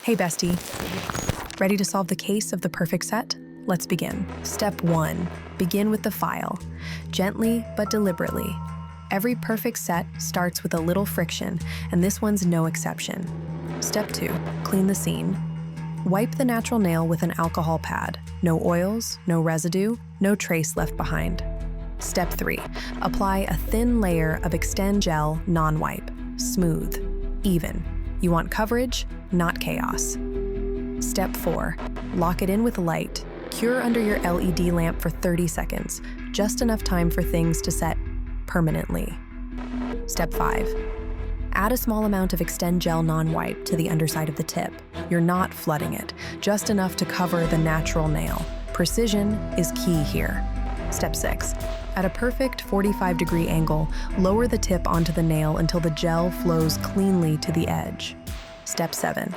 Hey bestie, ready to solve the case of the perfect set? Let's begin. Step 1. Begin with the file. Gently but deliberately. Every perfect set starts with a little friction, and this one's no exception. Step 2. Clean the scene. Wipe the natural nail with an alcohol pad. No oils, no residue, no trace left behind. Step 3. Apply a thin layer of Extend Gel non-wipe. Smooth. Even. You want coverage, not chaos. Step 4. Lock it in with light. Cure under your LED lamp for 30 seconds, just enough time for things to set permanently. Step 5. Add a small amount of Extend Gel non-wipe to the underside of the tip. You're not flooding it, just enough to cover the natural nail. Precision is key here. Step 6. At a perfect 45-degree angle, lower the tip onto the nail until the gel flows cleanly to the edge. Step 7.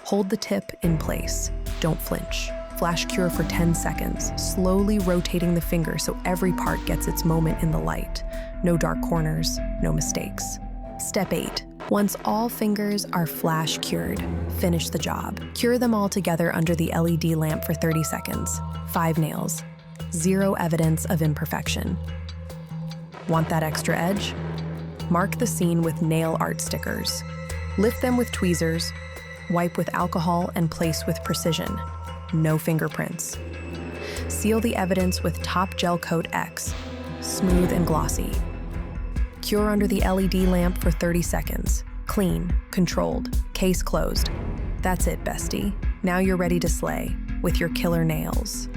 Hold the tip in place. Don't flinch. Flash cure for 10 seconds, slowly rotating the finger so every part gets its moment in the light. No dark corners, no mistakes. Step 8. Once all fingers are flash cured, finish the job. Cure them all together under the LED lamp for 30 seconds. 5 nails. 0 evidence of imperfection. Want that extra edge? Mark the scene with nail art stickers. Lift them with tweezers, wipe with alcohol, and place with precision. No fingerprints. Seal the evidence with Top Gel Coat X, smooth and glossy. Cure under the LED lamp for 30 seconds. Clean, controlled, case closed. That's it, bestie. Now you're ready to slay with your killer nails.